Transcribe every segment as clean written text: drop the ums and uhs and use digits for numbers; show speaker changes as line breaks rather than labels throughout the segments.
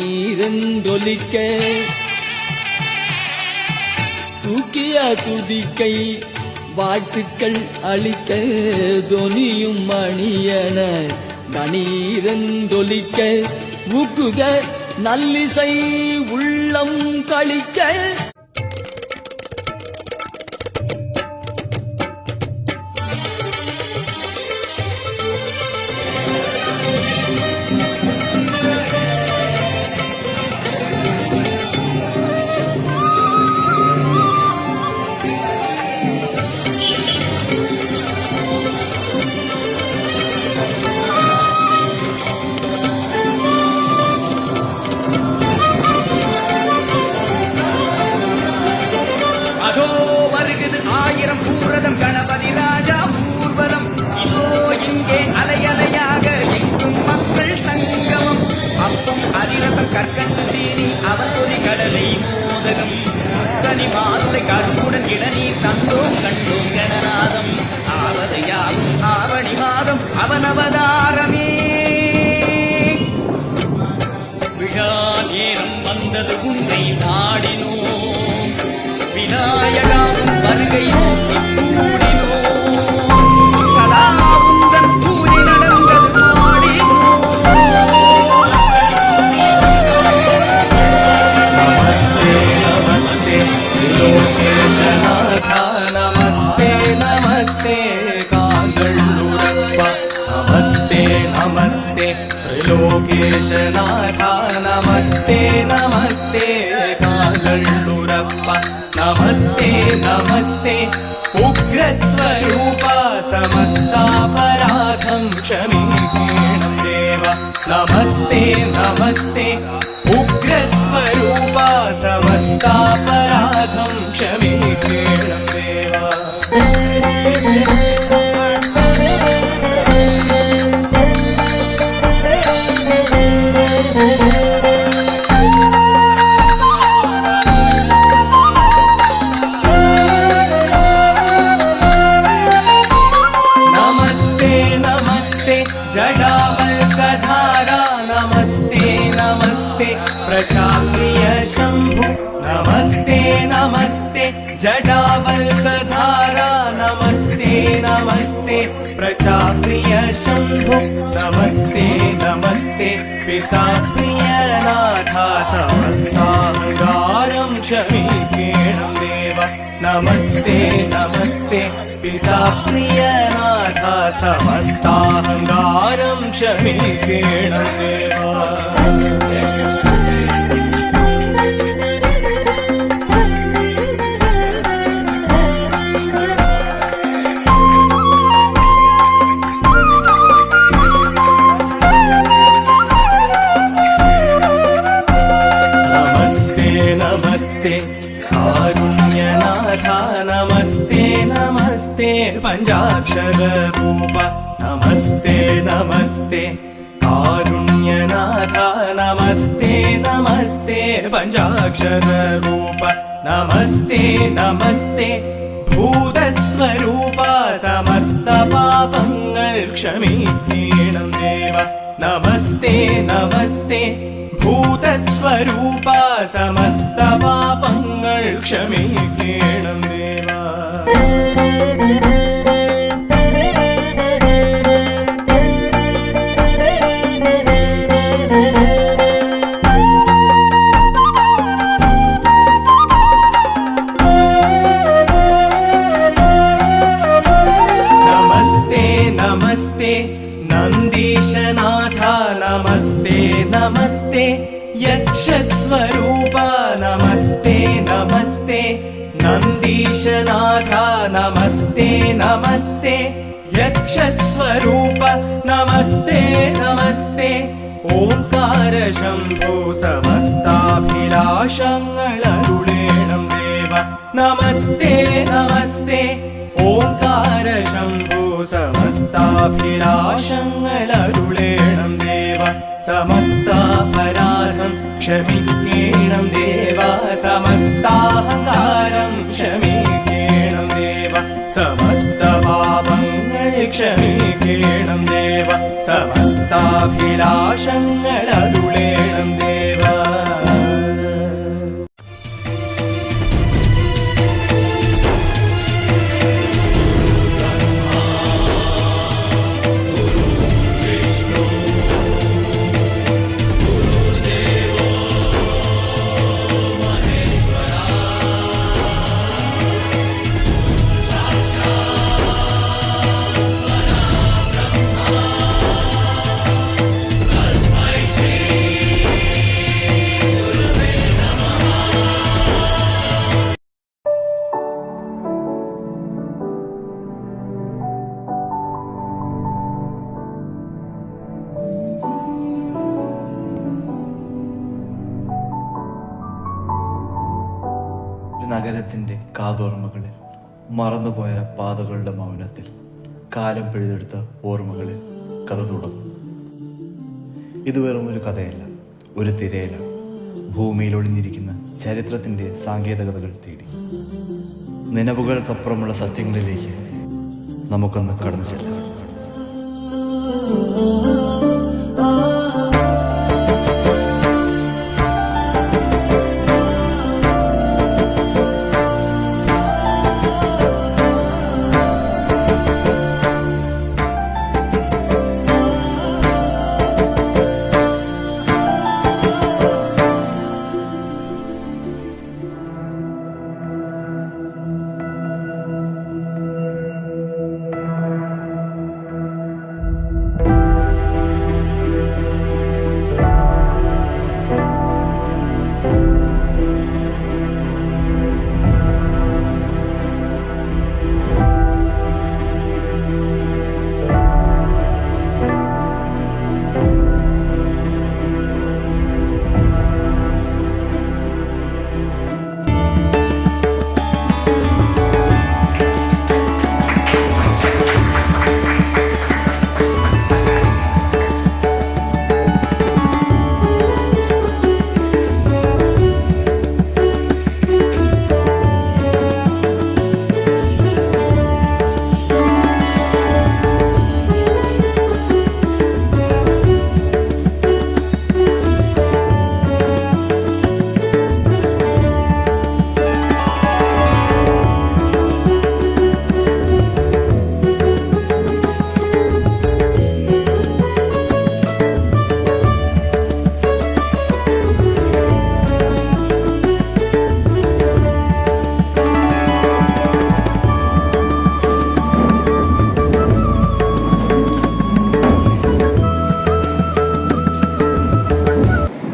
கணீரென்றொலிக்க தூக்கிய துதிக்கை வாழ்த்துக்கள் அளிக்க தொனியும் மணியன கணீரென்றொலிக்க ஊக்குக நல்லிசை உள்ளம் களிக்க
கணபதி ராஜா ஊர்வலம் இதோ இங்கே அலையலையாக எங்கும் மக்கள் சங்கமம் அப்பம் அதிரசம் கற்கண்டு சீனி அவத்தொலி கடலை மோதகம் கனி மாதுளை கருவுடன் இளநீர் தந்தோம் கண்டோம் கணநாதம் ஆவதையாகும் ஆவணி மாதம் அவன் அவதாரமே விழா நேரம் வந்தது உன்னை நாடினோம் விநாயகாவும் வருகை நோக்கி
त्रिलोकेशनाथ नमस्ते नमस्ते कागल्लुरप्प नमस्ते नमस्ते उग्रस्वरूपा समस्तापराधं क्षमीकेणं देव नमस्ते नमस्ते उग्रस्वरूपा समस्तापराधं क्षमीकेणं देव जडावल्कधारा नमस्ते नमस्ते प्रजाप्रिय शंभु नमस्ते नमस्ते जडावल्कधारा नमस्ते नमस्ते प्रजाप्रिय शंभु नमस्ते नमस्ते पिता प्रियनाथा समस्ताहंकारं क्षमीकेणं देव नमस्ते नमस्ते पिता प्रियनाथा समस्ताहंकारं क्षमीकेणं देव कारुण्यनाथा नमस्ते नमस्ते पंचाक्षर रूप नमस्ते नमस्ते कारुण्यनाथा नमस्ते नमस्ते पंचाक्षर रूप नमस्ते नमस्ते भूतस्वरूप समस्त पापങ്ങൾ क्षमीकेणं देव नमस्ते नमस्ते भूतस्वरूपा समस्त पापങ്ങൾ क्षमीकेणं देव नमस्ते नमस्ते नन्दीशनाथ नमस्ते नमस्ते यक्षस्वरूपा नमस्ते नमस्ते नन्दीशनाथ नमस्ते नमस्ते यक्षस्वरूप नमस्ते नमस्ते ओंकार शंभो समस्ताभिलाषങ്ങളരുളേണം देव नमस्ते नमस्ते ओंकार शंभो समस्ताभिलाषങ്ങളരുളേണം देव समस्तापराधं क्षमीकेणं देव समस्ताहंकारं क्षमीकेणं देव समस्तपापങ്ങൾ क्षमीकेणं देव समस्ताभिलाषങ്ങളരുളേണം देव
ഒരു നഗരത്തിൻ്റെ കാതോർമ്മകളിൽ, മറന്നുപോയ പാതകളുടെ മൗനത്തിൽ, കാലം പിഴുതെടുത്ത ഓർമ്മകളിൽ കഥ തുടങ്ങും. ഇത് വെറും ഒരു കഥയല്ല, ഒരു തിരയല, ഭൂമിയിൽ ഒളിഞ്ഞിരിക്കുന്ന ചരിത്രത്തിൻ്റെ സാങ്കേതികതകൾ തേടി നിലവുകൾക്കപ്പുറമുള്ള സത്യങ്ങളിലേക്ക് നമുക്കൊന്ന് കടന്നു ചെല്ലാം.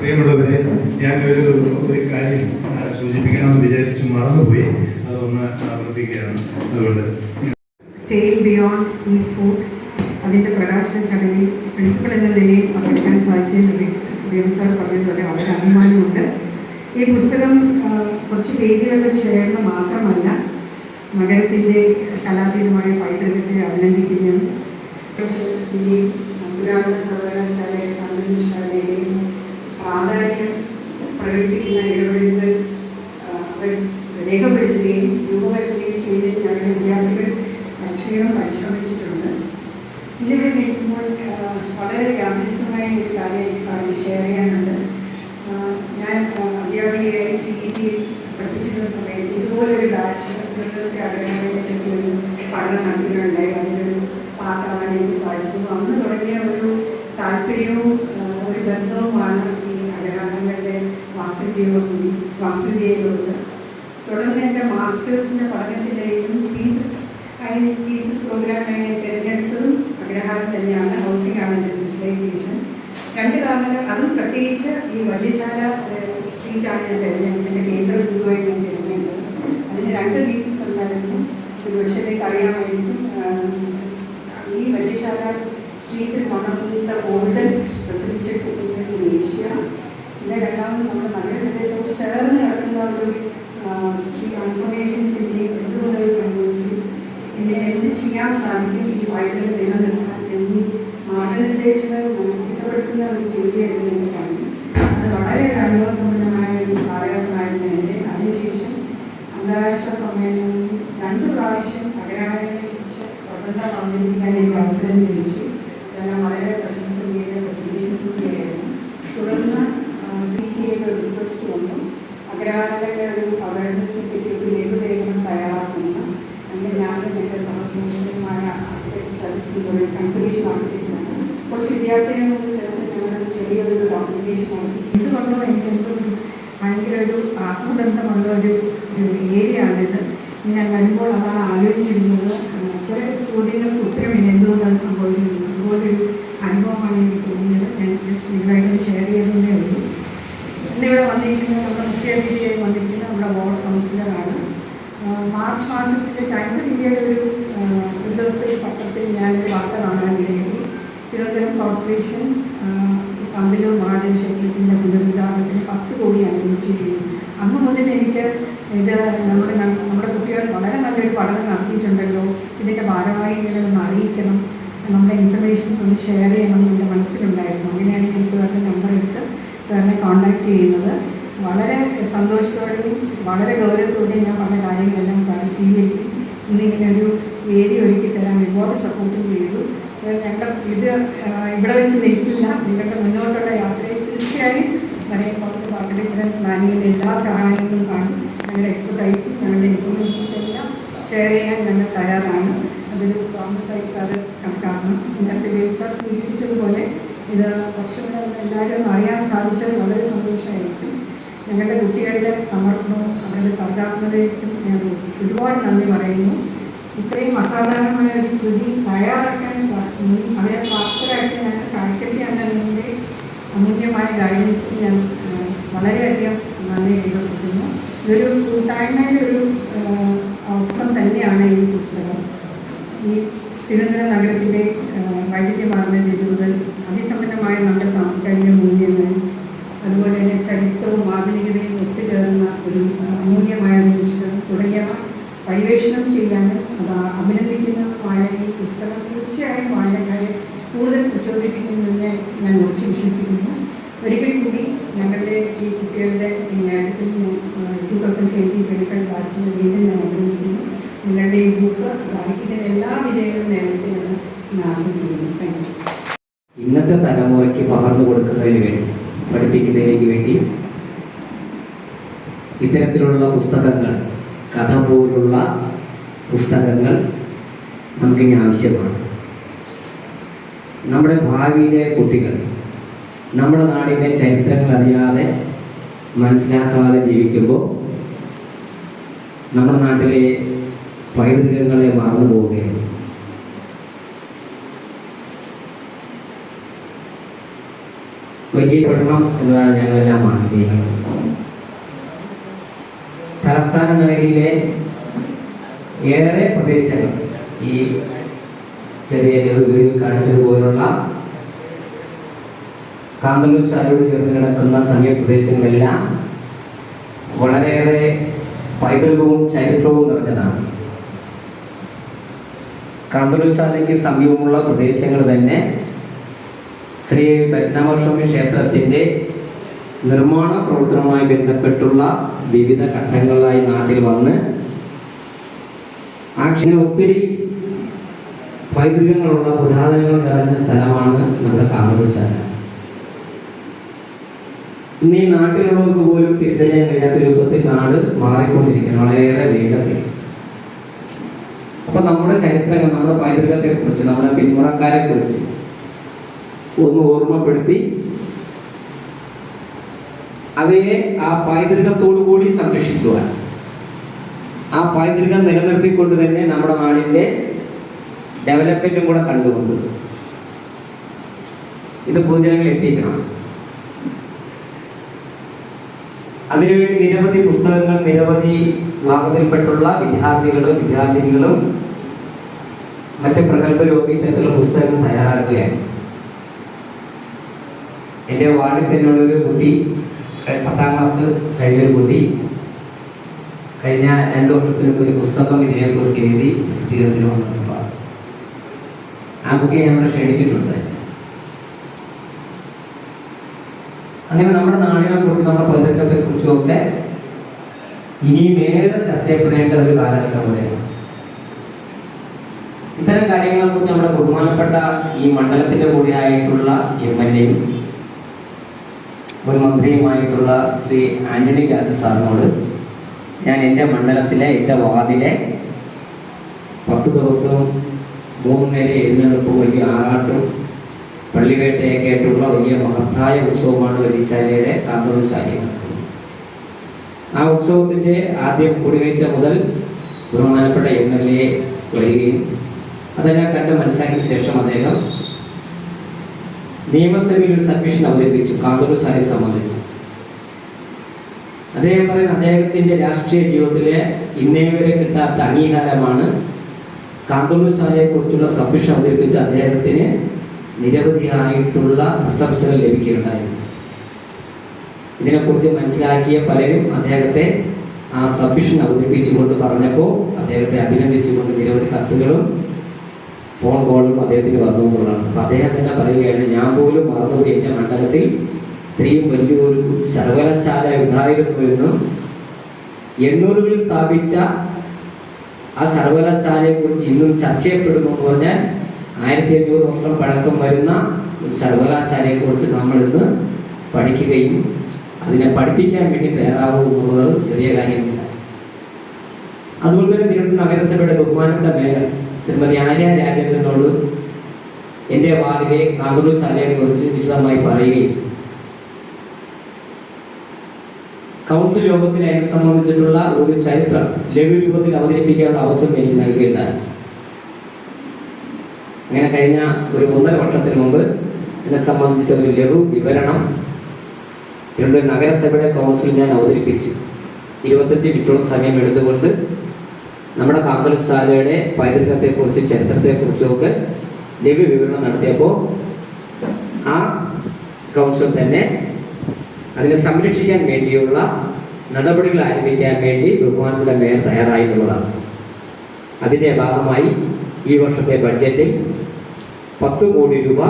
പ്രിയമുള്ളവരെ, ഞാൻ ഒരു കാര്യം സൂചിപ്പിക്കണമെന്ന് വിചാരിച്ച് മറന്നുപോയി. അതൊന്ന് ആവർത്തിക്കുകയാണ്. അതുകൊണ്ട്
ടെയിൽ ബിയോണ്ട് ഈസ് ഫുഡ് അതിൻ്റെ പ്രകാശന ചടങ്ങിൽ പ്രിൻസിപ്പൽ എന്ന നിലയിൽ പങ്കെടുക്കാൻ സാധിച്ചതിൽ വ്യവസായ പറഞ്ഞതുപോലെ വളരെ അഭിമാനമുണ്ട്. ഈ പുസ്തകം കുറച്ച് പേജുകളുടെ ശേഖരണം മാത്രമല്ല, നഗരത്തിൻ്റെ കലാതീതമായ പൈതൃകത്തെ അഭിനന്ദിക്കുന്ന പുരാതന സർവകലാശാലയിൽ അന്തർശാലയിലെയും പ്രാധാന്യം പ്രകടിപ്പിക്കുന്ന ഇടപെടലുകൾ അവർ രേഖപ്പെടുത്തുകയും രൂപകൽപ്പനയും ചെയ്തതിൽ ഞങ്ങളുടെ വിദ്യാർത്ഥികൾ അക്ഷരം പരിശ്രമിച്ചിട്ടുണ്ട്. ഇന്നിവിടെ നിൽക്കുമ്പോൾ വളരെ യാദൃശ്ചികമായ ഒരു കാര്യം എനിക്ക് ഷെയർ ചെയ്യാനുണ്ട്. ഞാൻ അധ്യാപികയായി CET പഠിപ്പിച്ചിരുന്ന സമയത്ത് ഇതുപോലൊരു ബാച്ച് ദുരിതത്തെ അടയാളത്തെപ്പറ്റി ഒരു പഠനം നടത്തുകയുണ്ടായി. അതിനൊരു പാർട്ടാവാൻ എനിക്ക് സാധിച്ചിരുന്നു. അന്ന് തുടങ്ങിയ ഒരു താല്പര്യവും ഒരു ബന്ധവുമാണ് ഈ അടയാളങ്ങളുടെ വാസ്തുവിദ്യയിലുള്ളത്. തുടർന്ന് എൻ്റെ മാസ്റ്റേഴ്സിൻ്റെ പഠനത്തിൻ്റെയും തീസിസ് പ്രോഗ്രാമായി തിരഞ്ഞെടുത്തതും അഗ്രഹാരം തന്നെയാണ്. ഹൗസിംഗ് ആണ് എൻ്റെ സ്പെഷ്യലൈസേഷൻ. രണ്ട് കാരണങ്ങൾ, അതും പ്രത്യേകിച്ച് ഈ വല്യശാല സ്ട്രീറ്റാണ് ഞാൻ തിരഞ്ഞെടുത്തത്. എൻ്റെ കേന്ദ്ര ബിന്ദുവായി ഞാൻ തിരഞ്ഞെടുത്തത്. അതിന് രണ്ട് റീസൺസ് ഉണ്ടായിരുന്നു. ഒരു പക്ഷേക്ക് അറിയാമായിരിക്കും, ഈ Valiyasala street is one of the oldest residential settlements in Asia. പിന്നെ രണ്ടാമത് നമ്മുടെ നഗരഹൃദയത്തോട് ചേർന്ന് കിടക്കുന്ന ഒരു ട്രാൻസ്ഫോർമേഷൻസിൻ്റെ എന്തുകൊണ്ട് സംഭവിച്ചു, പിന്നെ എന്ത് ചെയ്യാൻ സാധിക്കും ഈ വൈദ്യുതി നിലനിർത്താൻ എന്നീ മാർഗനിർദ്ദേശങ്ങൾ ചിട്ടപ്പെടുത്തുന്ന ഒരു ജോലിയായിരുന്നു എന്ന് പറഞ്ഞു. അത് വളരെ അനുഭവസമ്പന്നമായ ഒരു കാലഘട്ടമായിരുന്നു എൻ്റെ. അതിനുശേഷം അന്താരാഷ്ട്ര സമ്മേളനങ്ങളിൽ 2 പ്രാവശ്യം അടയാളങ്ങളെക്കുറിച്ച് പ്രബന്ധം അവതരിപ്പിക്കാൻ എനിക്ക് അവസരം ലഭിച്ചു. അതെല്ലാം വളരെ പ്രശംസനീയ പ്രസന്റേഷൻസും ആയിരുന്നു. തുടർന്ന് ഒരു റിക്വസ്റ്റ് വന്നു, അഗ്രഹാരങ്ങളുടെ ഒരു അവയർനെസ്സിനെ പറ്റി ഒരു ലഘുലേഖനം തയ്യാറാക്കുന്ന. അങ്ങനെ ഞാനും എൻ്റെ സഹപ്രവർത്തകരുമായ ആർക്കിടെക്ട് കൺസർവേഷൻ ആർക്കിടെക്റ്റാണ്. കുറച്ച് വിദ്യാർത്ഥികളോട് ചേർന്ന് ഞങ്ങൾ ചെറിയൊരു ഡോക്യുമെന്റേഷൻ നടത്തി. എന്തുകൊണ്ടോ എനിക്ക് ഭയങ്കര ഒരു ആത്മബന്ധമുള്ള ഒരു ഏരിയ ആണിത്. ഞാൻ വരുമ്പോൾ അതാണ് ആലോചിച്ചിരുന്നത്. ചില ചോദ്യങ്ങൾക്ക് ഉത്തരമില്ല, എന്തുകൊണ്ട് അത് സംഭവിക്കുന്നു. അതുപോലൊരു അനുഭവമാണ് എനിക്ക് തോന്നിയത്. ഞാൻ ജസ്റ്റ് നിങ്ങളായിട്ട് ഷെയർ ചെയ്തതേ ഉള്ളൂ. ഇന്നിവിടെ വന്നിരിക്കുന്നത് നമ്മുടെ മുഖ്യാതിഥിയായി വന്നിരിക്കുന്നത് നമ്മുടെ വാർഡ് കൗൺസിലറാണ്. മാർച്ച് മാസത്തിൽ ടൈംസ് ഓഫ് ഇന്ത്യയുടെ ഒരു ദിവസത്തെ പത്രത്തിൽ ഞാനൊരു വാർത്ത കാണാനിടയായി. തിരുവനന്തപുരം കോർപ്പറേഷൻ പന്തലൂർ വാർഡ് ക്ഷേത്രത്തിൻ്റെ പുനരുദ്ധാരണത്തിന് 10 കോടി അനുവദിച്ചിരിക്കുന്നു. അന്ന് മുതൽ എനിക്ക് ഇത് നമ്മുടെ കുട്ടികൾ വളരെ നല്ലൊരു പഠനം നടത്തിയിട്ടുണ്ടല്ലോ, ഇതിൻ്റെ ഭാരവാഹികളെ ഒന്ന് അറിയിക്കണം, നമ്മുടെ ഇൻഫർമേഷൻസ് ഒന്ന് ഷെയർ ചെയ്യണം എന്ന് എൻ്റെ മനസ്സിലുണ്ടായിരുന്നു. അങ്ങനെയാണ് ഞാൻ സാറിൻ്റെ നമ്പർ എടുത്ത് സാറിനെ കോൺടാക്ട് ചെയ്യുന്നത്. വളരെ സന്തോഷത്തോടെയും വളരെ ഗൗരവത്തോടെയും ഞാൻ പറഞ്ഞ കാര്യങ്ങളെല്ലാം സാർ സ്വീകരിക്കും. ഇന്നിങ്ങനെ ഒരു വേദി ഒരുക്കി തരാൻ ഒരുപാട് സപ്പോർട്ടും ചെയ്തു. ഞങ്ങൾ ഇത് ഇവിടെ വെച്ച് നിൽക്കില്ല, നിങ്ങളുടെ മുന്നോട്ടുള്ള യാത്രയിൽ തീർച്ചയായും മറിയം കോളേജ് ആർക്കിടെക്ചർ പ്ലാനിങ്ങിൻ്റെ എല്ലാ സഹായങ്ങളും കാണും. ഞങ്ങളുടെ എക്സ്പെർട്ടൈസും ഞങ്ങളുടെ ഇൻഫർമേഷൻസ് എല്ലാം ഷെയർ ചെയ്യാൻ ഞങ്ങൾ തയ്യാറാണ്. അതൊരു പ്രോമിസായി സാറ് കണക്കാക്കണം. നേരത്തെ വേവ് സാർ സൂചിപ്പിച്ചതുപോലെ ഇത് കുറച്ചുകൂടെ എല്ലാവരും അറിയാൻ സാധിച്ചത് വളരെ സന്തോഷമായിരിക്കും. ഞങ്ങളുടെ കുട്ടികളുടെ സമർപ്പണവും അവരുടെ സർഗാത്മകതയ്ക്കും ഞാൻ ഒരുപാട് നന്ദി പറയുന്നു. ഇത്രയും അസാധാരണമായ ഒരു കൃതി തയ്യാറാക്കാൻ അവരെ പ്രാപ്തരായിട്ട് ഞങ്ങൾ ഫാക്കൽറ്റി അംഗങ്ങളുടെ അമൂല്യമായ ഗൈഡൻസിന് ഞാൻ വളരെയധികം നന്ദി രേഖപ്പെടുത്തുന്നു. ഇതൊരു കൂട്ടായ്മയുടെ ഒരു ഔട്ട്കം തന്നെയാണ് ഈ പുസ്തകം. ഈ തിരുവനന്തപുരം നഗരത്തിലെ വൈവിധ്യമാർന്ന തെരുവുകൾ, അതിസമ്പന്നമായ നമ്മുടെ സാംസ്കാരിക മൂല്യങ്ങൾ, അതുപോലെ തന്നെ ചരിത്രവും ആധുനികതയും ഒത്തുചേർന്ന ഒരു അമൂല്യമായ പുസ്തകം തുടങ്ങിയവ പരിവേഷണം ചെയ്യാനും അത് അഭിനന്ദിക്കുന്നതുമായ ഈ പുസ്തകം തീർച്ചയായും വായനക്കാരെ കൂടുതൽ പ്രചോദിപ്പിക്കുമെന്ന് ഞാൻ ഉറച്ചു വിശ്വസിക്കുന്നു. ഒരിക്കൽ കൂടി ഞങ്ങളുടെ ഈ കുട്ടികളുടെ ഈ നേട്ടത്തിൽ 2020-25 ബാച്ചിന് വീണ്ടും ഞാൻ അഭിനന്ദിക്കുന്നു. നിങ്ങളുടെ ഈ ബുക്ക് വായിക്കുന്ന എല്ലാ വിജയങ്ങളും നേടത്തിൽ ഞാൻ ആശംസിക്കുന്നു. Thank you.
ഇന്നത്തെ തലമുറയ്ക്ക് പകർന്നു കൊടുക്കുന്നതിന് വേണ്ടി, പഠിപ്പിക്കുന്നതിന് വേണ്ടി ഇത്തരത്തിലുള്ള പുസ്തകങ്ങൾ, കഥ പോലുള്ള പുസ്തകങ്ങൾ നമുക്കിനി ആവശ്യമാണ്. നമ്മുടെ ഭാവിയിലെ കുട്ടികൾ നമ്മുടെ നാടിൻ്റെ ചരിത്രങ്ങൾ അറിയാതെ മനസ്സിലാക്കാതെ ജീവിക്കുമ്പോൾ നമ്മുടെ നാട്ടിലെ പൈതൃകങ്ങളെ മറന്നു പോവുകയാണ്. വലിയ പഠനം എന്നതാണ് ഞങ്ങളെല്ലാം ആഗ്രഹിക്കുന്നത്. തലസ്ഥാന നഗരിയിലെ ഏറെ പ്രദേശങ്ങൾ ഈ ചെറിയ ലഘുവിൽ കാണിച്ചതുപോലുള്ള കാന്തല്ലൂർ ശാലയോട് ചേർന്ന് കിടക്കുന്ന സമീപപ്രദേശങ്ങളെല്ലാം വളരെയേറെ പൈതൃകവും ചരിത്രവും നിറഞ്ഞതാണ്. കാന്തല്ലൂർ ശാലയ്ക്ക് സമീപമുള്ള പ്രദേശങ്ങൾ തന്നെ ശ്രീ പത്മനാഭസ്വാമി ക്ഷേത്രത്തിൻ്റെ നിർമ്മാണ പ്രവർത്തനവുമായി ബന്ധപ്പെട്ടുള്ള വിവിധ ഘട്ടങ്ങളായി നാട്ടിൽ വന്ന് ആ ഒത്തിരി പൈതൃകങ്ങളുള്ള പുരാതനങ്ങൾ നിറഞ്ഞ സ്ഥലമാണ് നമ്മുടെ കാന്തല്ലൂർ ശാല. ഇന്ന് ഈ നാട്ടിലുള്ളവർക്ക് പോലും തിരിച്ചറിയാൻ കഴിയാത്ത രൂപത്തിൽ നാട് മാറിക്കൊണ്ടിരിക്കുന്നു, വളരെയേറെ വേഗത്തിൽ. അപ്പൊ നമ്മുടെ ചരിത്രങ്ങൾ, നമ്മുടെ പൈതൃകത്തെ കുറിച്ച്, നമ്മുടെ പിന്മുറക്കാരെ കുറിച്ച് ഒന്ന് ഓർമ്മപ്പെടുത്തി അവയെ ആ പൈതൃകത്തോടു കൂടി സംരക്ഷിക്കുവാൻ, ആ പൈതൃകം നിലനിർത്തിക്കൊണ്ട് തന്നെ നമ്മുടെ നാടിൻ്റെ ഡെവലപ്മെന്റും കൂടെ കണ്ടുകൊണ്ട് ഇത് പൊതുജനങ്ങളിൽ എത്തിക്കണം. അതിനുവേണ്ടി നിരവധി പുസ്തകങ്ങൾ, നിരവധി വിഭാഗത്തിൽപ്പെട്ടുള്ള വിദ്യാർത്ഥിനികളും മറ്റ് പ്രഗത്ഭരൊക്കെ ഇത്തരത്തിലുള്ള പുസ്തകങ്ങൾ തയ്യാറാക്കുകയാണ്. എൻ്റെ വാർഡിൽ തന്നെയുള്ളൊരു കുട്ടി, 10ാം ക്ലാസ് കഴിഞ്ഞൊരു കുട്ടി, കഴിഞ്ഞ 2 വർഷത്തിനുള്ളിൽ ഒരു പുസ്തകം ഇതിനെക്കുറിച്ച് എഴുതി പ്രസിദ്ധീകരണത്തിന് വന്നിട്ടുണ്ട്. ആ കുട്ടിയെ ഞങ്ങൾ ക്ഷണിച്ചിട്ടുണ്ട്. അങ്ങനെ നമ്മുടെ നാടിനെ കുറിച്ച്, നമ്മുടെ പൈതൃകത്തെ കുറിച്ചുമൊക്കെ ഇനിയും ഏറെ ചർച്ച ചെയ്യപ്പെടേണ്ട ഒരു കാലഘട്ടം കൂടെയാണ്. ഇത്തരം കാര്യങ്ങളെ കുറിച്ച് നമ്മുടെ ബഹുമാനപ്പെട്ട ഈ മണ്ഡലത്തിന്റെ കൂടെയായിട്ടുള്ള MLA-യും മുൻ മന്ത്രിയുമായിട്ടുള്ള ശ്രീ ആന്റണി രാജു സാറിനോട് ഞാൻ എൻ്റെ മണ്ഡലത്തിലെ, എൻ്റെ വാർഡിലെ 10 ദിവസവും 3 നേരം എഴുന്നേൽപ്പ്, വലിയ ആറാട്ടും പള്ളിവേട്ടയൊക്കെ ആയിട്ടുള്ള വലിയ മഹത്തായ ഉത്സവമാണ് വലിയശാലയുടെ കാന്തല്ലൂർ ശാലയിൽ. ആ ഉത്സവത്തിൻ്റെ ആദ്യം കൊടികയറ്റ മുതൽ ബഹുമാനപ്പെട്ട MLA വരികയും അതെല്ലാം കണ്ട് മനസ്സിലാക്കിയ ശേഷം അദ്ദേഹം നിയമസഭയിൽ ഒരു സബ്മിഷൻ അവതരിപ്പിച്ചു കാന്തല്ലൂർ ശാലയെ സംബന്ധിച്ച്. അദ്ദേഹം പറയുന്ന അദ്ദേഹത്തിൻ്റെ രാഷ്ട്രീയ ജീവിതത്തിലെ ഇന്നേ വരെ കിട്ടാത്ത അംഗീകാരമാണ് കാന്തല്ലൂർ ശാലയെ കുറിച്ചുള്ള സബ്മിഷൻ അവതരിപ്പിച്ച് അദ്ദേഹത്തിന് നിരവധിയായിട്ടുള്ള പ്രശംസകൾ ലഭിക്കുകയുണ്ടായിരുന്നു. ഇതിനെക്കുറിച്ച് മനസ്സിലാക്കിയ പലരും അദ്ദേഹത്തെ ആ സബ്മിഷൻ അവതരിപ്പിച്ചുകൊണ്ട് പറഞ്ഞപ്പോൾ അദ്ദേഹത്തെ അഭിനന്ദിച്ചുകൊണ്ട് നിരവധി കത്തുകളും ഫോൺ കോളും അദ്ദേഹത്തിന് വന്നു എന്നുള്ളതാണ്. അപ്പം അദ്ദേഹം തന്നെ പറയുകയാണ്, ഞാൻ പോലും മറന്നുപോയി എൻ്റെ മണ്ഡലത്തിൽ ഇത്രയും വലിയൊരു സർവകലാശാല ഉണ്ടായിരുന്നു എന്നും 800-ൽ സ്ഥാപിച്ച ആ സർവകലാശാലയെക്കുറിച്ച് ഇന്നും ചർച്ച ചെയ്യപ്പെടുന്നു എന്ന് പറഞ്ഞാൽ 1500 വർഷം പഴക്കം വരുന്ന ഒരു സർവകലാശാലയെക്കുറിച്ച് നമ്മളിന്ന് പഠിക്കുകയും അതിനെ പഠിപ്പിക്കാൻ വേണ്ടി തയ്യാറാവും എന്നുള്ളത് ചെറിയ കാര്യമില്ല. അതുപോലെ തന്നെ തിരുവനന്തപുരം നഗരസഭയുടെ ബഹുമാനപ്പെട്ട മേയർ ശ്രീമതി ആര്യ രാജേന്ദ്രനോട് എൻ്റെ വാർഡിലെ കാന്തല്ലൂർ ശാലയെക്കുറിച്ച് വിശദമായി പറയുകയും കൗൺസിൽ യോഗത്തിൽ അതിനെ സംബന്ധിച്ചിട്ടുള്ള ഒരു ചരിത്രം ലഘുരൂപത്തിൽ അവതരിപ്പിക്കാനുള്ള അവസരം എനിക്ക് നൽകുകയുണ്ടായി. അങ്ങനെ കഴിഞ്ഞ ഒരു 1.5 വർഷത്തിന് മുമ്പ് ഇതിനെ സംബന്ധിച്ച ഒരു ലഘു വിവരണം തിരുവനന്തപുരം നഗരസഭയുടെ കൗൺസിൽ ഞാൻ അവതരിപ്പിച്ചു. 25 മിനിറ്റോളം സമയം എടുത്തുകൊണ്ട് നമ്മുടെ കാന്തല്ലൂർ ശാലയുടെ പൈതൃകത്തെക്കുറിച്ച് ചരിത്രത്തെക്കുറിച്ചൊക്കെ ലഘു വിവരണം നടത്തിയപ്പോൾ ആ കൗൺസിൽ തന്നെ അതിനെ സംരക്ഷിക്കാൻ വേണ്ടിയുള്ള നടപടികൾ ആരംഭിക്കാൻ വേണ്ടി ബഹുമാനപ്പെട്ട മേയർ തയ്യാറായിട്ടുള്ളതാണ്. അതിൻ്റെ ഭാഗമായി ഈ വർഷത്തെ ബഡ്ജറ്റിൽ 10 കോടി രൂപ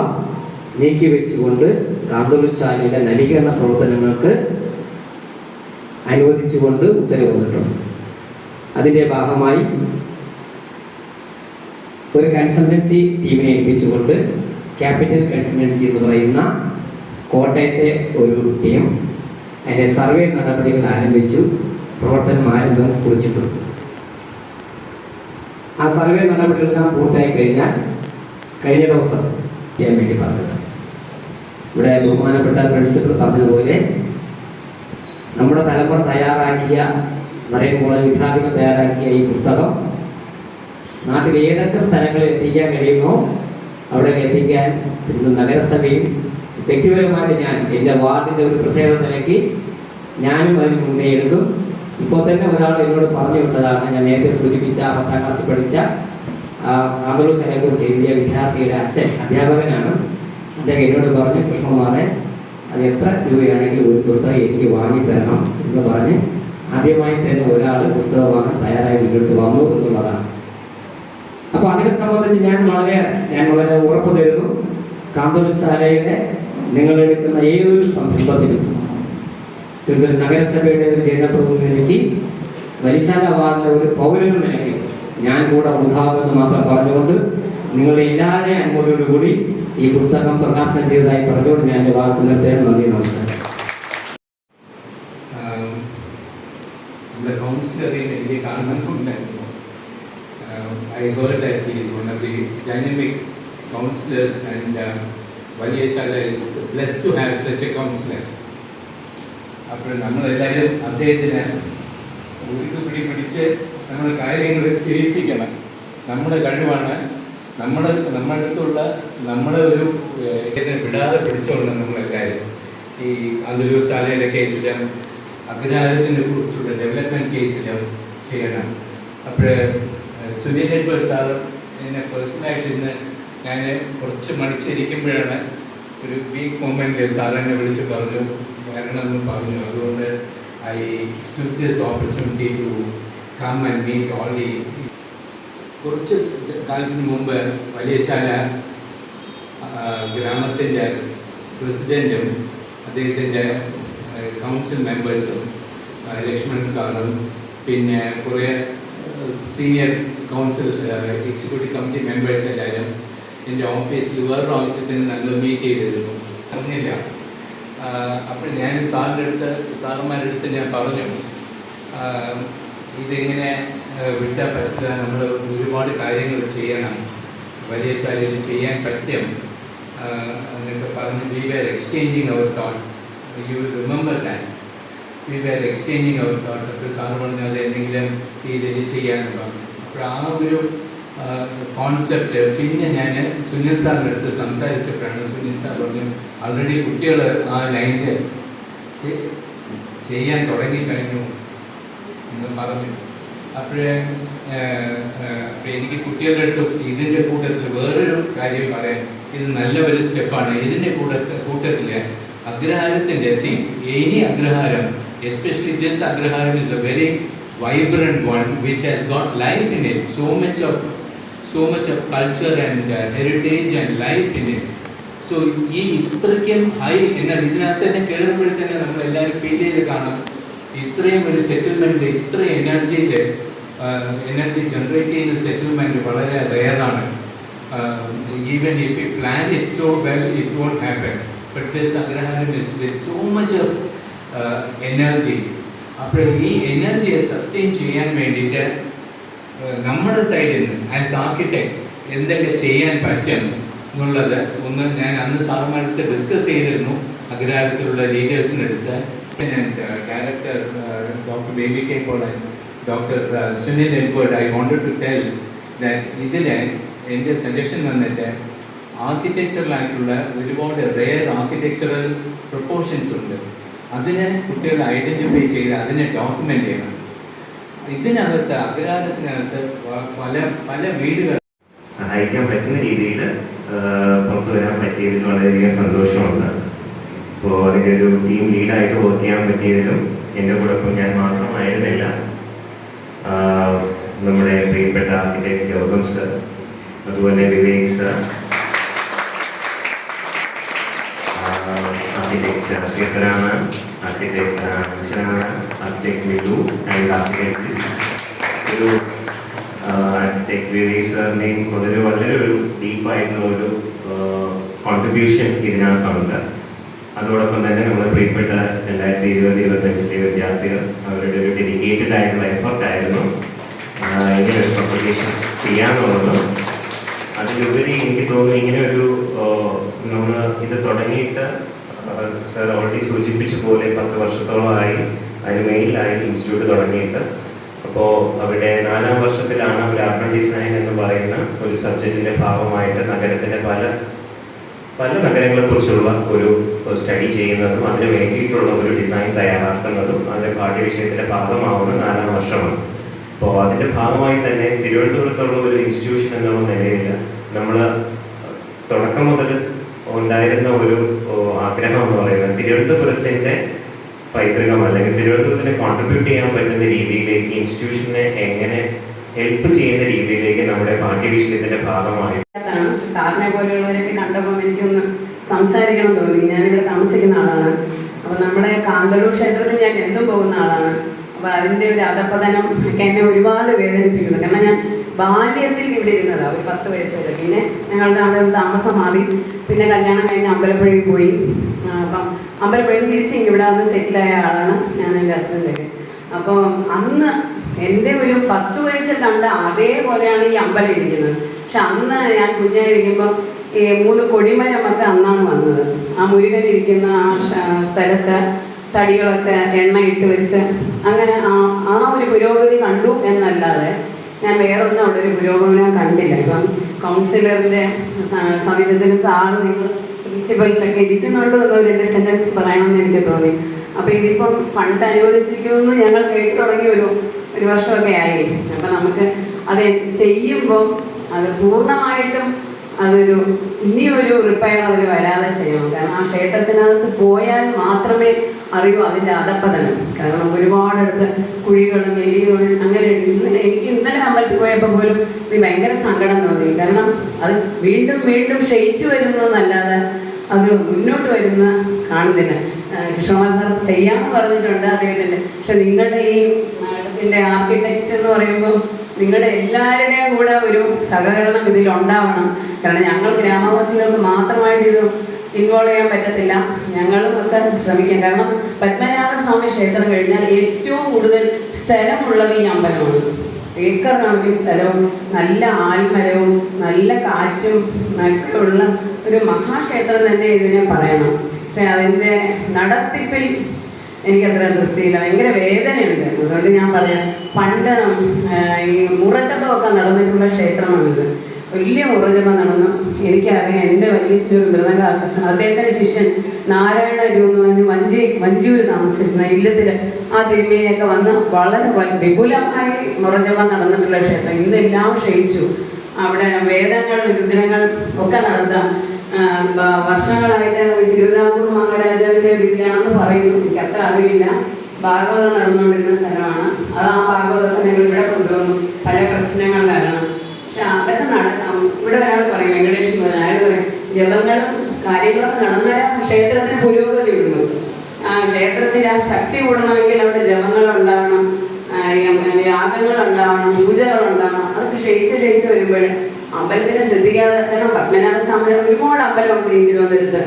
നീക്കിവെച്ചുകൊണ്ട് കാന്തല്ലൂർ ശാലയിലെ നവീകരണ പ്രവർത്തനങ്ങൾക്ക് അനുവദിച്ചുകൊണ്ട് ഉത്തരവ് വന്നിട്ടുണ്ട്. അതിൻ്റെ ഭാഗമായി ഒരു കൺസൾട്ടൻസി ടീമിനെ ഏൽപ്പിച്ചുകൊണ്ട് ക്യാപിറ്റൽ കൺസൾട്ടൻസി എന്ന് പറയുന്ന കോട്ടയത്തെ ഒരു ടീം അതിൻ്റെ സർവേ നടപടികൾ ആരംഭിച്ചു, പ്രവർത്തനം ആരംഭം കുറിച്ചിട്ടുണ്ട്. ആ സർവേ നടപടികളെല്ലാം പൂർത്തിയായി കഴിഞ്ഞാൽ കഴിഞ്ഞ ദിവസം ചെയ്യാൻ വേണ്ടി പറഞ്ഞത് ഇവിടെ ബഹുമാനപ്പെട്ട പ്രിൻസിപ്പൽ പറഞ്ഞതുപോലെ നമ്മുടെ തലമുറ തയ്യാറാക്കിയ പറയുമ്പോൾ വിദ്യാർത്ഥികൾ തയ്യാറാക്കിയ ഈ പുസ്തകം നാട്ടിൽ ഏതൊക്കെ സ്ഥലങ്ങളിൽ എത്തിക്കാൻ കഴിയുമോ അവിടെ എത്തിക്കാൻ നഗരസഭയും വ്യക്തിപരമായിട്ട് ഞാൻ എൻ്റെ വാർഡിൻ്റെ ഒരു പ്രത്യേക നിലയ്ക്ക് ഞാനും അതിന് മുന്നേ എടുക്കും. ഇപ്പോൾ തന്നെ ഒരാൾ എന്നോട് പറഞ്ഞു വിട്ടതാണ്, ഞാൻ നേരത്തെ സൂചിപ്പിച്ച 10ാം ക്ലാസ്സിൽ പഠിച്ച കാന്തല്ലൂർ ശാലയെക്കുറിച്ച് എഴുതിയ വിദ്യാർത്ഥിയുടെ അച്ഛൻ അധ്യാപകനാണ്. അദ്ദേഹം എന്നോട് പറഞ്ഞു, കൃഷ്ണകുമാറെ അത് എത്ര രൂപയാണെങ്കിലും ഒരു പുസ്തകം എനിക്ക് വാങ്ങിത്തരണം എന്ന് പറഞ്ഞ് ആദ്യമായി തന്നെ ഒരാൾ പുസ്തകം വാങ്ങാൻ തയ്യാറായി മുന്നോട്ട് വന്നു എന്നുള്ളതാണ്. അപ്പോൾ അതിനെ സംബന്ധിച്ച് ഞാൻ വളരെ ഉറപ്പ് തരുന്നു, കാന്തല്ലൂർ ശാലയുടെ നിങ്ങളെടുക്കുന്ന ഏതൊരു സംരംഭത്തിലും തിരുവനന്തപുരം നഗരസഭയുടെ ഒരു ജനപ്രതിനിധി നിലയ്ക്ക് വലിശാല വാർഡിലെ ഒരു പൗരൻ നിലയ്ക്ക് ഞാൻ കൂടെ ഉണ്ടാകുമെന്ന് മാത്രം പറഞ്ഞുകൊണ്ട് നിങ്ങളുടെ എല്ലാവരുടെയും അനുമതിയോടുകൂടി ഈ പുസ്തകം പ്രകാശനം ചെയ്തതായി പറഞ്ഞുകൊണ്ട് ഞാൻ എൻ്റെ വാക്ക് നിർത്തുകയാണ്. നന്ദി, നമസ്കാരം.
നമ്മുടെ കൗൺസിലറിനെ എനിക്ക് കാണുന്നുണ്ടായിരുന്നു. I heard that he is one of the dynamic counselors and Valiyashala is blessed to have such a counselor. അപ്പോൾ നമ്മളെല്ലാവരും അദ്ദേഹത്തിന് ഉരുക്ക് പിടിച്ച് നമ്മുടെ കാര്യങ്ങൾ തിരിപ്പിക്കണം. നമ്മുടെ കഴിവാണ്, നമ്മുടെ അടുത്തുള്ള നമ്മുടെ ഒരു വിടാതെ പിടിച്ചോളണം നമ്മളെല്ലാവരും. ഈ കാന്തല്ലൂർ ശാലയുടെ കേസിലും അഗ്രഹാരത്തിനെ കുറിച്ചുള്ള ഡെവലപ്മെൻറ്റ് കേസിലും ചെയ്യണം. അപ്പോൾ സുനിൽ സാർ എന്നെ പേഴ്സണലായിട്ട് ഇന്ന് ഞാൻ കുറച്ച് മടിച്ചിരിക്കുമ്പോഴാണ് ഒരു വീക്ക് മൊമെൻ്റ് സാർ എന്നെ വിളിച്ച് പറഞ്ഞു വരണമെന്ന് പറഞ്ഞു. അതുകൊണ്ട് I took this opportunity to come and meet all the. കുറച്ച് കാലത്തിന് മുമ്പ് വലിയശാല ഗ്രാമത്തിൻ്റെ പ്രസിഡൻറ്റും അദ്ദേഹത്തിൻ്റെ കൗൺസിൽ മെമ്പേഴ്സും ലക്ഷ്മൺ സാറും പിന്നെ കുറേ senior council executive committee members എല്ലാവരും എൻ്റെ ഓഫീസിൽ വേറൊരു ആവശ്യത്തിന് നമ്മൾ മീറ്റ് ചെയ്തിരുന്നു. അറിഞ്ഞില്ല. അപ്പോൾ ഞാൻ സാറുമാരുടെ അടുത്ത് ഞാൻ പറഞ്ഞു, ഇതിങ്ങനെ വിട്ടാൽ പറ്റില്ല, നമ്മൾ ഒരുപാട് കാര്യങ്ങൾ ചെയ്യണം, വലിയ ശാലയിൽ ചെയ്യാൻ പറ്റും എന്നൊക്കെ പറഞ്ഞ് we were exchanging our thoughts. You will remember that. We were exchanging our thoughts. അപ്പോൾ സാറ് പറഞ്ഞു അത് എന്തെങ്കിലും രീതിയിൽ ചെയ്യാമെന്ന് പറഞ്ഞു. അപ്പോൾ ആ ഒരു കോൺസെപ്റ്റ് പിന്നെ ഞാൻ സുനിൽ സാറിൻ്റെ അടുത്ത് സംസാരിച്ചപ്പോഴാണ് സുനിൽ സാർ പറഞ്ഞു ആൾറെഡി കുട്ടികൾ ആ ലൈനിൽ ചെയ്യാൻ തുടങ്ങിക്കഴിഞ്ഞു എന്ന് പറഞ്ഞു. അപ്പോഴേ എനിക്ക് കുട്ടികളുടെ അടുത്ത് ഇതിൻ്റെ കൂട്ടത്തിൽ വേറൊരു കാര്യം പറയാൻ, ഇത് നല്ല ഒരു സ്റ്റെപ്പാണ്. ഇതിൻ്റെ കൂട്ടത്തിൽ അഗ്രഹാരത്തിൻ്റെ ഇനി അഗ്രഹാരം especially this Agraharam is a very vibrant one which has got life in it, so much of culture and heritage and life in it. So ഈ ഇത്രയ്ക്കും ഹൈ എനർജി ഇതിനകത്ത് തന്നെ കയറുമ്പോഴത്തേനെ നമ്മളെല്ലാവരും ഫീൽ ചെയ്ത് കാണും, ഇത്രയും ഒരു സെറ്റിൽമെൻറ്റ്, ഇത്രയും എനർജി ജനറേറ്റ് ചെയ്യുന്ന സെറ്റിൽമെൻറ്റ് വളരെ റെയറാണ്. Even if you plan it so well it won't happen. But this agraharam is with so much of energy. അപ്പോൾ ഈ എനർജിയെ സസ്റ്റെയിൻ ചെയ്യാൻ വേണ്ടിയിട്ട് നമ്മുടെ സൈഡിൽ നിന്ന് ആസ് ആർക്കിടെക്ട് എന്തൊക്കെ ചെയ്യാൻ പറ്റും എന്നുള്ളത് ഒന്ന് ഞാൻ അന്ന് സാറുമായിട്ട് ഡിസ്കസ് ചെയ്തിരുന്നു, അഗ്രഹാരത്തിലുള്ള ലീഡേഴ്സിനടുത്ത്. Director doctor Baby K Paul and doctor Sunil Elbert, I wanted to tell that ഇതിൽ എൻ്റെ സജഷൻ വന്നിട്ട് ആർക്കിടെക്ചറലായിട്ടുള്ള ഒരുപാട് റെയർ ആർക്കിടെക്ചറൽ പ്രൊപ്പോർഷൻസ് ഉണ്ട്. അതിനെ കുട്ടികൾ ഐഡൻറ്റിഫൈ ചെയ്ത് അതിനെ ഡോക്യുമെൻ്റ് ചെയ്യണം. ഇതിനകത്ത് അഗ്രഹാരത്തിനകത്ത് പല വീടുകൾ
സഹായിക്കാൻ പറ്റുന്ന രീതിയിൽ പുറത്തു വരാൻ പറ്റിയതിൽ വളരെയധികം സന്തോഷമുണ്ട്. അപ്പോൾ അതിൻ്റെ ഒരു ടീം ലീഡായിട്ട് വർക്ക് ചെയ്യാൻ പറ്റിയതിലും എൻ്റെ കൂടെ ഇപ്പോൾ ഞാൻ മാത്രമായിരുന്നില്ല, നമ്മുടെ പ്രിയപ്പെട്ട ആർക്കിടെക്ട് ഗൗതം സർ, അതുപോലെ വിവേക് സർ, ആർക്കിടെക്ട് കീർത്തനാണ്, ആർക്കിടെക്ട് അഞ്ജനാണ്, ആർക്കിടെക്ട് മിലു ആൻഡ് ആർക്കിടെക്ട് ഒരു ആർക്കിടെക്ട് വിവേക് സാറിൻ്റെയും വളരെ ഒരു ഡീപ്പായിട്ടുള്ള ഒരു കോൺട്രിബ്യൂഷൻ ഇതിനകത്തുണ്ട്. അതോടൊപ്പം തന്നെ നമ്മുടെ പ്രിയപ്പെട്ട 2020-25 വിദ്യാർത്ഥികൾ, അവരുടെ ഒരു ഡെഡിക്കേറ്റഡ് ആയിട്ടുള്ള എഫർട്ടായിരുന്നു ഇങ്ങനെ ഒരു പബ്ലിക്കേഷൻ ചെയ്യാന്നുള്ളതും. അതിലുപരി എനിക്ക് തോന്നുന്നു ഇങ്ങനെ ഒരു നമ്മൾ ഇത് തുടങ്ങിയിട്ട് സർ ഓൾറെഡി സൂചിപ്പിച്ച പോലെ 10 വർഷത്തോളമായി അതിന് മെയിനിലായി ഇൻസ്റ്റിറ്റ്യൂട്ട് തുടങ്ങിയിട്ട്. അപ്പോൾ അവിടെ 4ാം വർഷത്തിലാണ് അവർ അർബൻ ഡിസൈൻ എന്ന് പറയുന്ന ഒരു സബ്ജക്റ്റിൻ്റെ ഭാഗമായിട്ട് നഗരത്തിൻ്റെ പല നഗരങ്ങളെക്കുറിച്ചുള്ള ഒരു സ്റ്റഡി ചെയ്യുന്നതും അതിന് വേണ്ടിയിട്ടുള്ള ഒരു ഡിസൈൻ തയ്യാറാക്കുന്നതും അതിൻ്റെ പാഠ്യവിഷയത്തിൻ്റെ ഭാഗമാവുന്ന 4ാം വർഷമാണ്. അപ്പോൾ അതിൻ്റെ ഭാഗമായി തന്നെ തിരുവനന്തപുരത്തുള്ള ഒരു ഇൻസ്റ്റിറ്റ്യൂഷൻ എന്നുള്ള നിലയിൽ നമ്മൾ തുടക്കം മുതൽ ഉണ്ടായിരുന്ന ഒരു ആഗ്രഹം എന്ന് പറയുന്നത് തിരുവനന്തപുരത്തിൻ്റെ പൈതൃകം അല്ലെങ്കിൽ തിരുവനന്തപുരത്തിന് കോൺട്രിബ്യൂട്ട് ചെയ്യാൻ പറ്റുന്ന രീതിയിലേക്ക് ഇൻസ്റ്റിറ്റ്യൂഷനെ എങ്ങനെ ഹെൽപ്പ് ചെയ്യുന്ന രീതിയിലേക്ക് നമ്മുടെ പാഠ്യവിഷയത്തിന്റെ ഭാഗമായി.
സാറിനെ പോലെയുള്ളവരൊക്കെ കണ്ടപ്പോൾ എനിക്കൊന്ന് സംസാരിക്കണം തോന്നി. ഞാനിവിടെ താമസിക്കുന്ന ആളാണ്. അപ്പോൾ നമ്മുടെ കാന്തളൂർ ക്ഷേത്രത്തിൽ ഞാൻ എന്നും പോകുന്ന ആളാണ്. അപ്പോൾ അതിൻ്റെ ഒരു അധപ്പതനം ഒക്കെ എന്നെ ഒരുപാട് വേദനിപ്പിക്കുന്നു. കാരണം ഞാൻ ബാല്യത്തിൽ ഇവിടെ ഇരുന്നതാണ്, ഒരു 10 വയസ്സ് വരെ. പിന്നെ ഞങ്ങളുടെ അവിടെ താമസം മാറി, പിന്നെ കല്യാണം കഴിഞ്ഞ് അമ്പലപ്പുഴയിൽ പോയി. അപ്പം അമ്പലപ്പുഴയിൽ തിരിച്ച് ഇവിടെ വന്ന് സെറ്റിലായ ആളാണ് ഞാൻ, എൻ്റെ ഹസ്ബൻഡൊക്കെ. അപ്പോൾ അന്ന് എൻ്റെ ഒരു 10 വയസ്സിൽ കണ്ട അതേപോലെയാണ് ഈ അമ്പലം ഇരിക്കുന്നത്. പക്ഷെ അന്ന് ഞാൻ കുഞ്ഞായിരിക്കുമ്പോൾ ഈ 3 കൊടിമരമൊക്കെ അന്നാണ് വന്നത്. ആ മുരുകൻ ഇരിക്കുന്ന ആ സ്ഥലത്ത് തടികളൊക്കെ എണ്ണ ഇട്ട് വെച്ച് അങ്ങനെ ആ ഒരു പുരോഗതി കണ്ടു എന്നല്ലാതെ ഞാൻ വേറൊന്നും അവിടെ ഒരു പുരോഗമനം കണ്ടില്ല. ഇപ്പം കൗൺസിലറിൻ്റെ സമീപത്തിനും സാറ് നിങ്ങൾ പ്രിൻസിപ്പലിലൊക്കെ ഇരിക്കുന്നുണ്ട് എന്നൊരു 2 സെൻറ്റൻസ് പറയണമെന്ന് എനിക്ക് തോന്നി. അപ്പോൾ ഇതിപ്പം ഫണ്ട് അനുവദിച്ചിരിക്കുമെന്ന് ഞങ്ങൾ കേട്ടു തുടങ്ങി ഒരു വർഷമൊക്കെ ആയി. അപ്പം നമുക്ക് അത് ചെയ്യുമ്പോൾ അത് പൂർണ്ണമായിട്ടും അതൊരു ഇനിയൊരു റിപ്പയർ അവർ വരാതെ ചെയ്യണം. കാരണം ആ ക്ഷേത്രത്തിനകത്ത് പോയാൽ മാത്രമേ അറിയൂ അതിൻ്റെ അധപ്പതനം. കാരണം ഒരുപാടടുത്ത് കുഴികളും എലികളും അങ്ങനെ. എനിക്ക് ഇന്നലെ അമ്പലത്തിൽ പോയപ്പോൾ പോലും ഇത് ഭയങ്കര സങ്കടം തോന്നി. കാരണം അത് വീണ്ടും വീണ്ടും ക്ഷയിച്ചു വരുന്നതെന്നല്ലാതെ അത് മുന്നോട്ട് വരുന്ന കാണുന്നില്ല. കൃഷ്ണകുമാർ സാർ ചെയ്യാമെന്ന് പറഞ്ഞിട്ടുണ്ട് അദ്ദേഹത്തിൻ്റെ. പക്ഷെ നിങ്ങളുടെ ഈ നാടകത്തിൻ്റെ ആർക്കിടെക്റ്റ് എന്ന് പറയുമ്പോൾ നിങ്ങളുടെ എല്ലാവരുടെയും കൂടെ ഒരു സഹകരണം ഇതിലുണ്ടാവണം. കാരണം ഞങ്ങൾ ഗ്രാമവാസികൾക്ക് മാത്രമായിട്ട് ഇത് ഇൻവോൾവ് ചെയ്യാൻ പറ്റത്തില്ല. ഞങ്ങളും ഒക്കെ ശ്രമിക്കാം. കാരണം പത്മനാഭസ്വാമി ക്ഷേത്രം കഴിഞ്ഞാൽ ഏറ്റവും കൂടുതൽ സ്ഥലമുള്ളത് ഈ അമ്പലമാണ്. ഏക്കർ കണക്കിന് സ്ഥലവും നല്ല ആൽമരവും നല്ല കാറ്റും ഒക്കെ ഉള്ള ഒരു മഹാക്ഷേത്രം തന്നെ ഇതിനെ പറയണം. പക്ഷേ അതിൻ്റെ നടത്തിപ്പിൽ എനിക്കത്ര തൃപ്തിയില്ല, ഭയങ്കര വേദനയുണ്ട്. അതുകൊണ്ട് ഞാൻ പറയാം, പണ്ട് ഈ മുറജപമൊക്കെ നടന്നിട്ടുള്ള ക്ഷേത്രമാണിത്. വലിയ മുറജപം നടന്നു. എനിക്കറിയാം, എൻ്റെ വലിയ മൃദംഗാർട്ടിസ്റ്റ് അദ്ദേഹത്തിൻ്റെ ശിഷ്യൻ നാരായണ എന്ന് പറഞ്ഞ് വഞ്ചിയൂർ താമസിച്ചിരുന്ന ഇല്ലത്തിൽ ആ തിരുമേനിയൊക്കെ വന്ന് വളരെ വിപുലമായി മുറജപം നടന്നിട്ടുള്ള ക്ഷേത്രം. ഇതെല്ലാം ക്ഷയിച്ചു. അവിടെ വേദങ്ങൾ രുദ്രങ്ങൾ ഒക്കെ നടത്താം. വർഷങ്ങളായിട്ട് തിരുവിതാംകൂർ മഹാരാജാവിൻ്റെ വിധിയാണെന്ന് പറയുന്നു. എനിക്ക് അത്ര അറിയില്ല. ഭാഗവതം നടന്നുകൊണ്ടിരുന്ന സ്ഥലമാണ്. അത് ആ ഭാഗവതത്തെ ഞങ്ങൾ ഇവിടെ കൊണ്ടുവന്നു പല പ്രശ്നങ്ങൾ കാരണം. പക്ഷെ അതൊക്കെ നടക്കാം. ഇവിടെ ഒരാൾ പറയും, വെങ്കടേഷ് അയാൾ പറയും, ജപങ്ങളും കാര്യങ്ങളൊക്കെ നടന്നാൽ ക്ഷേത്രത്തിന് പുരോഗതി ഉള്ളൂ. ക്ഷേത്രത്തിന്റെ ആ ശക്തി കൂടണമെങ്കിൽ അവിടെ ജപങ്ങൾ ഉണ്ടാവണം, യാഗങ്ങൾ ഉണ്ടാവണം, പൂജകൾ ഉണ്ടാവണം. അതൊക്കെ ക്ഷയിച്ച് വരുമ്പോൾ അമ്പലത്തിനെ ശ്രദ്ധിക്കാതെ, കാരണം പത്മനാഭ സ്വാമിയുടെ ഒരുപാട് അമ്പലമുണ്ട് ഈ തിരുവനന്തപുരത്ത്.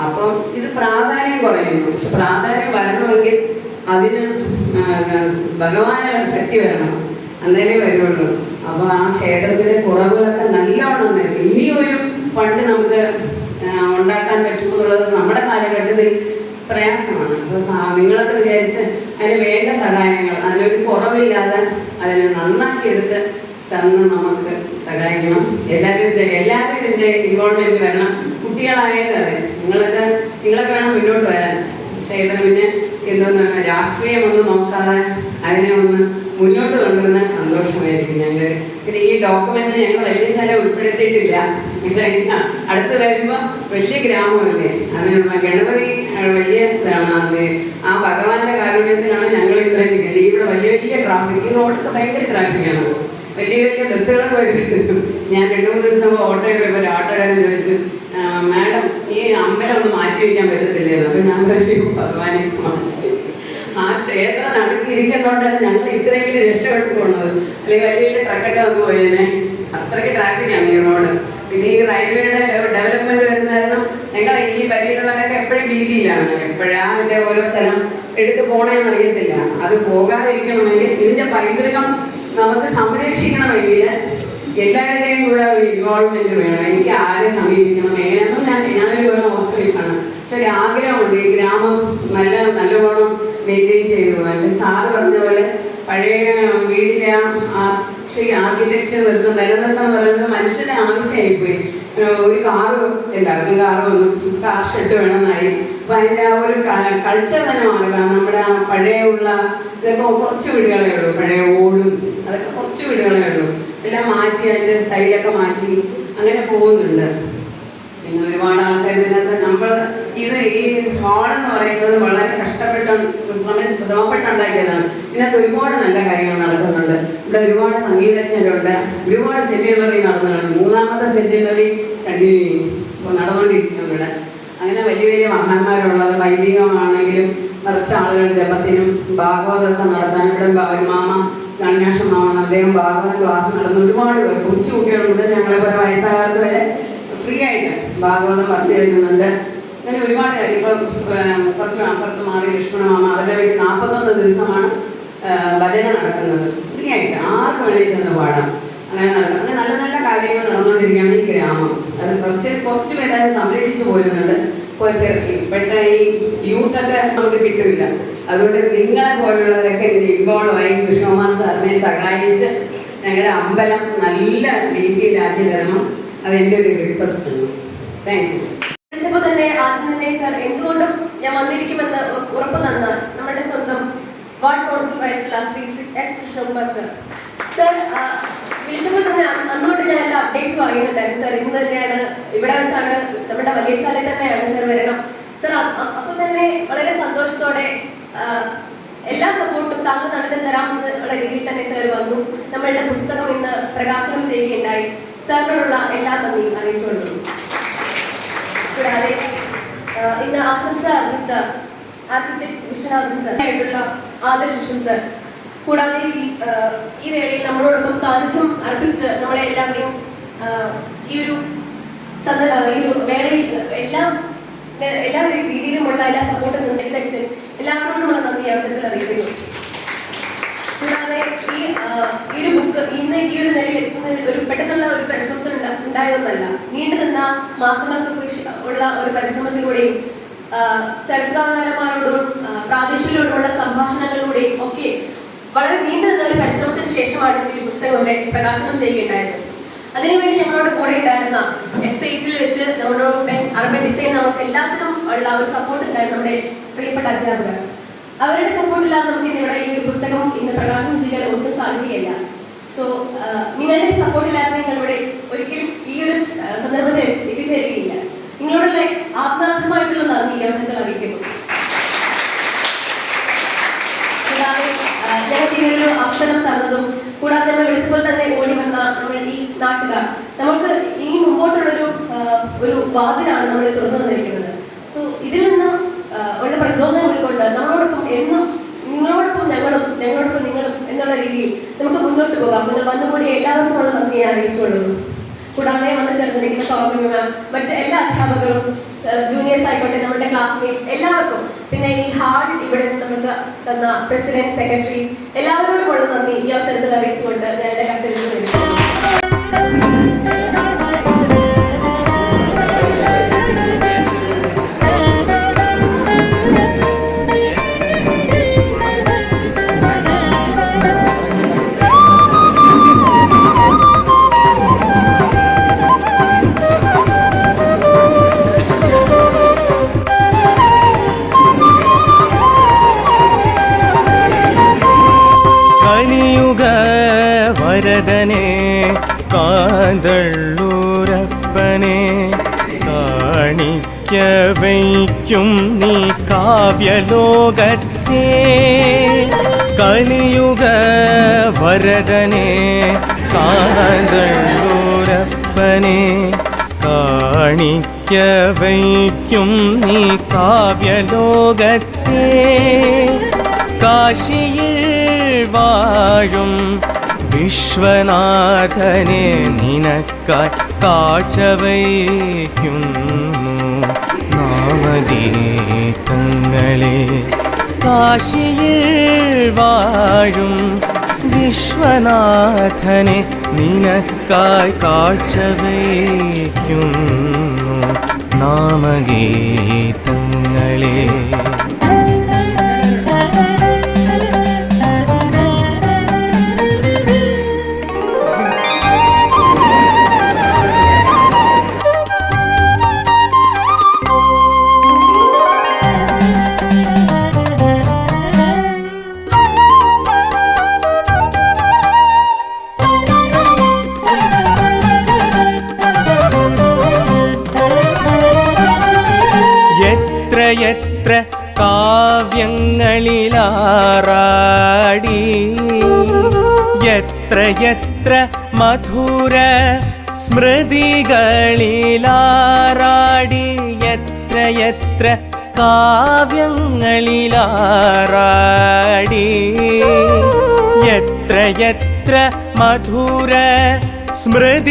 അപ്പം ഇത് പ്രാധാന്യം കുറയുന്നു. പക്ഷെ പ്രാധാന്യം വരണമെങ്കിൽ അതിന് ഭഗവാന് ശക്തി വരണം, അന്നേരേ വരുള്ളൂ. അപ്പോൾ ആ ക്ഷേത്രത്തിലെ കുറവുകളൊക്കെ നല്ലോണം തന്നെ ഇനിയൊരു ഫണ്ട് നമുക്ക് ഉണ്ടാക്കാൻ പറ്റുമെന്നുള്ളത് നമ്മുടെ കാലഘട്ടത്തിൽ പ്രയാസമാണ്. അപ്പോൾ നിങ്ങളൊക്കെ വിചാരിച്ച് അതിന് വേണ്ട സഹായങ്ങൾ, അതിനൊരു കുറവില്ലാതെ അതിനെ നന്നാക്കിയെടുത്ത് തന്ന് നമുക്ക് സഹായിക്കണം. എല്ലാവരും ഇതിൻ്റെ ഇൻവോൾവ്മെൻറ്റ് വരണം. കുട്ടികളായാലും അതെ, നിങ്ങളൊക്കെ വേണം മുന്നോട്ട് വരാൻ. ക്ഷേത്രത്തിന് എന്തെന്നാണ് രാഷ്ട്രീയമൊന്നും നോക്കാതെ അതിനെ ഒന്ന് മുന്നോട്ട് കൊണ്ടുവന്നാൽ സന്തോഷമായിരിക്കും ഞങ്ങൾ. പിന്നെ ഈ ഡോക്യുമെന്റ് ഞങ്ങൾ വലിയ സ്ഥലം ഉൾപ്പെടുത്തിയിട്ടില്ല. പക്ഷെ അടുത്ത് വരുമ്പോൾ വലിയ ഗ്രാമമല്ലേ, അതിനുള്ള ഗണപതി വലിയ ഇതാണ്. ആ ഭഗവാന്റെ കാരുണ്യത്തിലാണ് ഞങ്ങൾ ഇത്രയും നിൽക്കുന്നത്. ഇവിടെ വലിയ വലിയ ട്രാഫിക്, റോഡൊക്കെ ഭയങ്കര ട്രാഫിക്കാണ്, വലിയ വലിയ ബസ്സുകളൊക്കെ വരും. ഞാൻ 2-3 ദിവസം ഓട്ടോയിൽ പോയപ്പോൾ ഒരു ഓട്ടോക്കാരൻ ചോദിച്ചു, മാഡം ഈ അമ്പലം ഒന്ന് മാറ്റി വയ്ക്കാൻ പറ്റത്തില്ലേ? അപ്പോൾ ഞാൻ പറയും, ഭഗവാനെ മാറ്റി. ആ ക്ഷേത്രം നടക്കിയിരിക്കുന്നതുകൊണ്ടാണ് ഞങ്ങൾ ഇത്രയെങ്കിലും രക്ഷപ്പെട്ടു പോകുന്നത്. അല്ലെങ്കിൽ വലിയ വലിയ ട്രക്കൊക്കെ വന്ന് പോയേനെ, അത്രയ്ക്ക് ട്രാഫിക്കാണ് ഈ റോഡ്. പിന്നെ ഈ റെയിൽവേയുടെ ഡെവലപ്മെന്റ് വരുന്ന കാരണം ഞങ്ങൾ ഈ വരിയിലുള്ളവരൊക്കെ എപ്പോഴും ഭീതിയിലാണ്. എപ്പോഴാണ് ഇതിൻ്റെ ഓരോ സ്ഥലം എടുത്ത് പോകണമെന്ന് അറിയത്തില്ല. അത് പോകാതിരിക്കണമെങ്കിൽ ഇതിൻ്റെ പൈതൃകം നമുക്ക് സംരക്ഷിക്കണമെങ്കിൽ എല്ലാവരുടെയും കൂടെ ഒരു ഇൻവോൾവ്മെന്റ് വേണം. എനിക്ക് ആരെ സമീപിക്കണം, എങ്ങനെയൊന്നും ഞാനൊരു ഹോസ്റ്റലിലാണ്. പക്ഷെ ഒരു ആഗ്രഹമുണ്ട് ഈ ഗ്രാമം നല്ലവണ്ണം മെയിൻറ്റെയിൻ ചെയ്തു പോകാൻ. എൻ്റെ സാറ് പറഞ്ഞ പോലെ പഴയ വീടിലെ ആർക്കിടെക്ചർ നിലനിർത്താൻ പറയുന്നത് മനുഷ്യരുടെ ആവശ്യമായിപ്പോയി. ഒരു കാറ്, എല്ലാവർക്കും കാറ് വന്നു, കാർ ഷെഡ് വേണമെന്നായി. അപ്പം അതിൻ്റെ ആ ഒരു കൾച്ചർ തന്നെ മാറുക. നമ്മുടെ ആ പഴയുള്ള ഇതൊക്കെ കുറച്ച് വീടുകളേ ഉള്ളൂ, പഴയ ഓടും അതൊക്കെ കുറച്ച് വീടുകളേ ഉള്ളൂ. എല്ലാം മാറ്റി അതിൻ്റെ സ്റ്റൈലൊക്കെ മാറ്റി അങ്ങനെ പോകുന്നുണ്ട്. പിന്നെ ഒരുപാട് ആൾക്കാർ ഇതിനകത്ത് നമ്മൾ ഈ ഹാളെന്ന് പറയുന്നത് വളരെ ശ്രമപ്പെട്ടുണ്ടാക്കിയതാണ്. ഇതിനകത്ത് ഒരുപാട് നല്ല കാര്യങ്ങൾ നടക്കുന്നുണ്ട്. ഇവിടെ ഒരുപാട് സംഗീതജ്ഞരുണ്ട്, ഒരുപാട് സെന്റിനറി നടന്നുണ്ട്. 3ാമത്തെ സെന്റിനറി കണ്ടിന്യൂ ചെയ്യും, ഇപ്പോൾ നടന്നുകൊണ്ടിരിക്കുന്നു ഇവിടെ. അങ്ങനെ വലിയ വലിയ മഹാന്മാരുള്ളത്, വൈദികമാണെങ്കിലും നിറച്ച ആളുകൾ ജപത്തിനും ഭാഗവതമൊക്കെ നടത്താൻ ഇവിടെ മാമ ഗണേശ മാമ അദ്ദേഹം ഭാഗവത ക്ലാസ് നടന്നു. ഒരുപാട് പേർ, കൊച്ചു കുട്ടികൾ മുതൽ ഞങ്ങളെ പോലെ വയസ്സാകാർക്ക് വരെ ഫ്രീ ആയിട്ട് ഭാഗവതം പറഞ്ഞു തരുന്നുണ്ട്. അങ്ങനെ ഒരുപാട് കാര്യം. ഇപ്പം കുറച്ച് അപ്പുറത്ത് മാറി ലക്ഷ്മണ മാമ, അവരുടെ വീട്ടിൽ 41 ദിവസമാണ് ഭജന നടക്കുന്നത്, ഫ്രീ ആയിട്ട് ആർക്ക് വേണമെങ്കിൽ ചെന്ന് പാടാം. അങ്ങനെ നടക്കുന്നത്. അങ്ങനെ നല്ല നല്ല കാര്യങ്ങൾ നടന്നുകൊണ്ടിരിക്കുകയാണ് ഈ ഗ്രാമം. അത് കുറച്ച് പേരെ സംരക്ഷിച്ചു പോരുന്നുണ്ട്. ഇപ്പോഴത്തെ ഈ യൂത്തൊക്കെ നമുക്ക് കിട്ടില്ല. അതുകൊണ്ട് നിങ്ങളെ പോലുള്ളവരൊക്കെ ഇതിൽ ഇൻവോൾവ് ആയി കൃഷ്ണകുമാർ സാറിനെ സഹായിച്ച് ഞങ്ങളുടെ അമ്പലം നല്ല രീതിയിലാക്കി തരണം. അതെൻ്റെ ഒരു റിക്വസ്റ്റ് ആണ്. Thank you.
വിളിച്ചപ്പോൾ തന്നെ ആദ്യം തന്നെ സാർ എന്തുകൊണ്ടും ഞാൻ വന്നിരിക്കുമെന്ന് ഉറപ്പ് തന്ന നമ്മുടെ സ്വന്തം വാർഡ് കൗൺസിലറായിട്ടുള്ള Shri S. Krishnakumar sir. Sir വിളിച്ചപ്പോൾ തന്നെ അന്നുകൊണ്ട് ഞാൻ എല്ലാ അപ്ഡേറ്റ്സ് പറയുന്നുണ്ടായിരുന്നു. സാർ ഇന്ന് തന്നെയാണ്, ഇവിടെ വെച്ചാണ്, നമ്മുടെ വലിയശാലയിൽ തന്നെയാണ് സാർ വരണം. സാർ അപ്പം തന്നെ വളരെ സന്തോഷത്തോടെ എല്ലാ സപ്പോർട്ടും താങ്കൾ നടത്തി തരാമെന്നുള്ള രീതിയിൽ തന്നെ സാർ വന്നു. നമ്മളുടെ പുസ്തകം ഇന്ന് പ്രകാശനം ചെയ്യുകയുണ്ടായി. സാറിനോടുള്ള എല്ലാ നന്ദിയും അറിയിച്ചുകൊണ്ടു. കൂടാതെ ഇന്ന് ആശംസ അർപ്പിച്ച ആർക്കിടെക്ട് വിശ്വനാഥൻ സാർ ആയിട്ടുള്ള ആദർശം സാർ, കൂടാതെ ഈ വേളയിൽ നമ്മളോടൊപ്പം സാന്നിധ്യം അർപ്പിച്ച് നമ്മളെ എല്ലാവരെയും ഈ ഒരു വേളയിൽ എല്ലാ രീതിയിലുമുള്ള എല്ലാ സപ്പോർട്ടും നിർദ്ദേശിച്ച് എല്ലാവരോടുമുള്ള നന്ദി അവസരത്തിൽ അറിയിക്കുന്നു. കൂടാതെ ഈ ഒരു ബുക്ക് ഇന്ന് ഈ ഒരു നിലയിൽ എത്തുന്നതിൽ ഒരു പെട്ടെന്നുള്ള ഒരു പരിശ്രമത്തിൽ ഉണ്ടായതൊന്നല്ല, നീണ്ടു നിന്ന മാസങ്ങൾക്ക് ഉള്ള ഒരു പരിശ്രമത്തിലൂടെയും ചരിത്രകാരന്മാരോടും പ്രാദേശികരോടുമുള്ള സംഭാഷണങ്ങളിലൂടെയും ഒക്കെ വളരെ നീണ്ടു നിന്ന ഒരു പരിശ്രമത്തിന് ശേഷമാണ് ഈ പുസ്തകം പ്രകാശനം ചെയ്യുകയുണ്ടായത്. അതിനുവേണ്ടി ഞങ്ങളോട് കൂടെ ഉണ്ടായിരുന്ന S8 വെച്ച് നമ്മളോട് അർബൻ ഡിസൈൻ നമുക്ക് എല്ലാത്തിനും ഉള്ള ഒരു സപ്പോർട്ട് ഉണ്ടായിരുന്നു. നമ്മുടെ പ്രിയപ്പെട്ട അധ്യാപകർ, അവരുടെ സപ്പോർട്ടില്ലാതെ നമുക്ക് ഇവിടെ ഈ ഒരു പുസ്തകം ഇന്ന് പ്രകാശനം ചെയ്യാൻ ഒട്ടും സാധിക്കുകയില്ല. സോ നിങ്ങളുടെ സപ്പോർട്ടില്ലാതെ നിങ്ങളിവിടെ ഒരിക്കലും ഈ ഒരു സന്ദർഭത്തിൽ എത്തിച്ചേരുകയില്ല. നിങ്ങളോടുള്ള ആത്മാർത്ഥമായിട്ടുള്ള നന്ദി ഈ അവസരത്തിൽ അറിയിക്കുന്നു. ഞങ്ങൾക്ക് ഈ ഒരു അവസരം തന്നതും കൂടാതെ നമ്മൾ വിളിച്ചപ്പോൾ തന്നെ ഓടി വന്ന നമ്മൾ ഈ നാട്ടുകാർ നമുക്ക് ഇനി മുമ്പോട്ടുള്ളൊരു വാതിലാണ് നമ്മൾ തുറന്നു തന്നിരിക്കുന്നത്. സോ ഇതിൽ നിന്നും ഉള്ള പ്രചോദനം ഉൾക്കൊണ്ട് നമ്മളോടൊപ്പം എന്നും നിങ്ങളോടൊപ്പം ഞങ്ങളോടൊപ്പം നിങ്ങളും എന്നുള്ള രീതിയിൽ നമുക്ക് മുന്നോട്ട് പോകാം. നിങ്ങൾ വന്നുകൂടി എല്ലാവർക്കും ഉള്ള നന്ദിയെ അറിയിച്ചുകൊള്ളുന്നു. കൂടാതെ വന്ന് ചേർന്നിരിക്കുന്ന സൗമ്യ മാം, മറ്റ് എല്ലാ അധ്യാപകരും, ജൂനിയേഴ്സ് ആയിക്കോട്ടെ, നമ്മുടെ ക്ലാസ്മേറ്റ്സ് എല്ലാവർക്കും, പിന്നെ ഈ ഹാർഡ് ഇവിടെ നമുക്ക് തന്ന പ്രസിഡന്റ്, സെക്രട്ടറി എല്ലാവരോടും ഉള്ള നന്ദി ഈ അവസരത്തിൽ അറിയിച്ചുകൊണ്ട് ഞാൻ എൻ്റെ കർത്തവ്യം നിർവഹിക്കുന്നു.
വരദനെ കാന്തള്ളൂരപ്പനെ കാണിക്ക വയ്ക്കും നീ കാവ്യലോകത്തെ. കലിയുഗ വരദനെ കാന്തള്ളൂരപ്പനെ കാണിക്ക വയ്ക്കും നീ കാവ്യലോകത്തെ. കാശിയിൽ വാഴും വിശ്വനാഥനെ നിനക്കായി കാഴ്ച വയ്ക്കുന്നു നാമഗീതങ്ങളെ. കാശിയിൽ വാഴും വിശ്വനാഥനെ നിനക്കായി കാഴ്ച വയ്ക്കുന്നു നാമഗീതങ്ങളെ. എത്ര കാവ്യങ്ങളിലാറാടി, എത്ര മധുര സ്മൃതികളിലാറാടി, എത്ര കാവ്യങ്ങളിലാറാടി, എത്ര മധുര സ്മൃതികളിലാറാടി.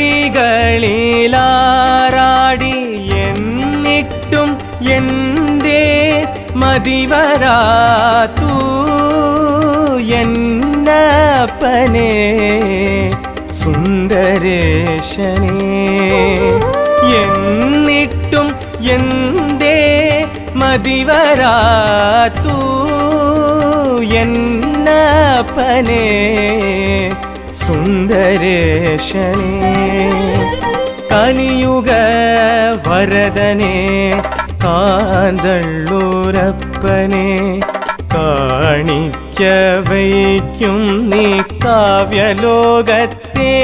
എന്നിട്ടും എന്തേ മതിവരാത്തു എന്നപ്പനെ സുന്ദരേശനെ. എന്നിട്ടും എന്തേ മതിവരാത്തു എന്നപ്പനെ സുന്ദരേശനെ. കലിയുഗ വരദനെ കാന്തള്ളൂരപ്പനെ കാണിക്ക വയ്ക്കും നീ കാവ്യലോകത്തെ.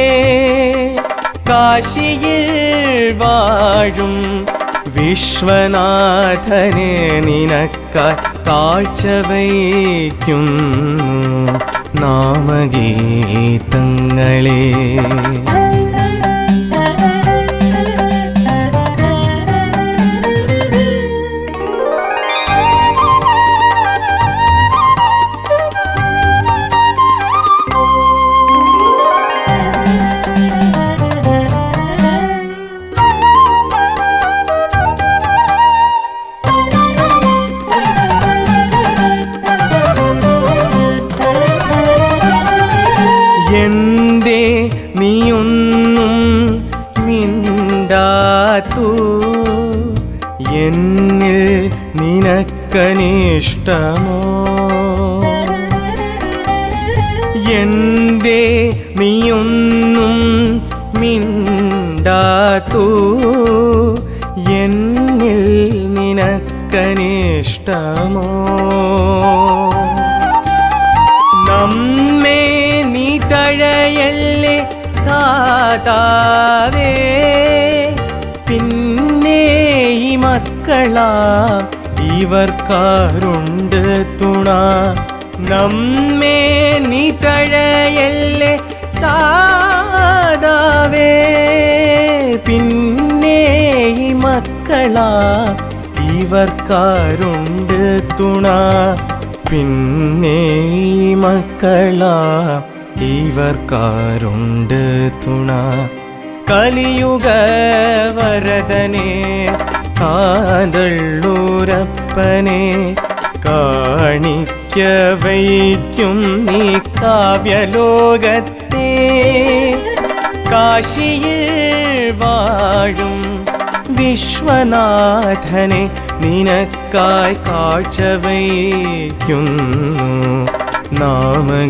കാശിയിൽ വാഴും വിശ്വനാഥനെ നിനക്കായി കാഴ്ച വയ്ക്കുന്നു നാമഗീതങ്ങളെ. എന്തേ നീയൊന്നും മിണ്ടാത്തു എന്നിൽ നിനക്കനിഷ്ടമോ? എന്തേ നീയൊന്നും മിണ്ടാത്തു എന്നിൽ നിനക്കനിഷ്ടമോ? നമ്മെ നീ തഴയല്ലേ താതാവേ, പിന്നെ ഈ മക്കളാം ഇവർക്കാരുണ്ട് തുണ നമ്മെ നീ തഴയല്ലേ താതാവേ. പിന്നെ ഈ മക്കളാ ഇവർക്കാരുണ്ട് തുണ, പിന്നെ ഈ മക്കളാ ഇവർക്കാരുണ്ട് തുണ. കലിയുഗ വരദനെ കാതള്ളൂരപ്പനെ കാണിക്ക വയ്ക്കും നീ കാവ്യലോകത്തെ. കാശിയിൽ വാഴും വിശ്വനാഥനെ നിനക്കായി കാഴ്ച വയ്ക്കുന്നു നാമഗീതങ്ങളെ.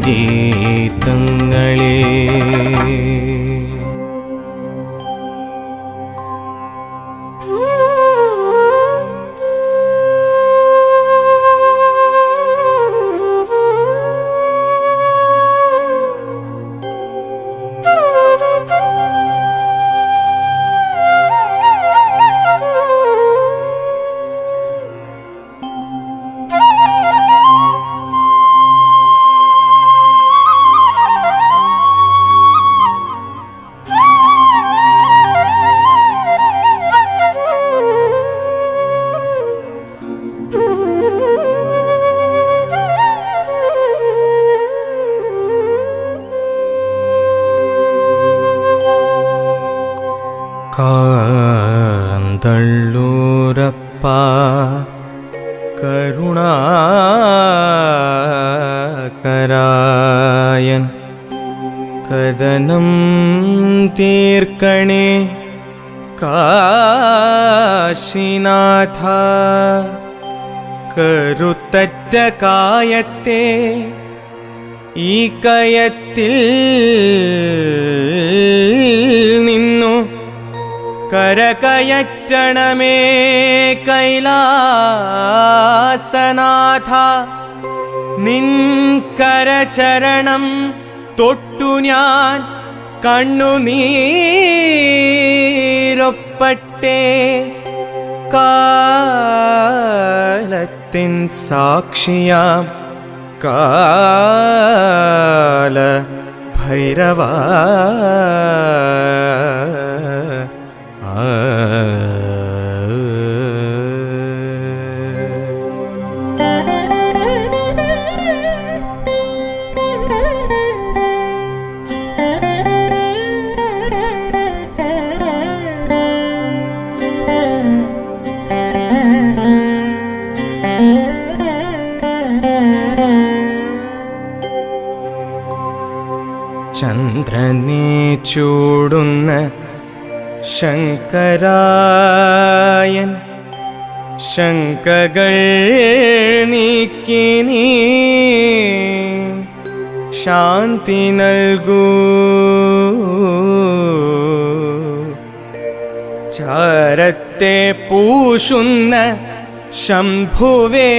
കാന്തള്ളൂരപ്പ കരുണാകരായൻ കഥനം തീർക്കണേ കാശിനാഥ. കരുത്തറ്റ കായത്തെ ഈ കയത്തിൽ നിന്നു കരകയറ്റണമേ കൈലാസനാഥ. നിൻ കരചരണം തൊട്ടു ഞാൻ കണ്ണുനീരൊപ്പട്ടെ. കാലത്തിൻ സാക്ഷിയാം കാല ഭൈരവ. ചന്ദ്രനെ ചൂടുന്ന ശങ്കരായൻ ശങ്കകൾ നീക്കി നീ ശാന്തി നൽകൂ. ചാരത്തെ പൂശുന്ന ശംഭുവേ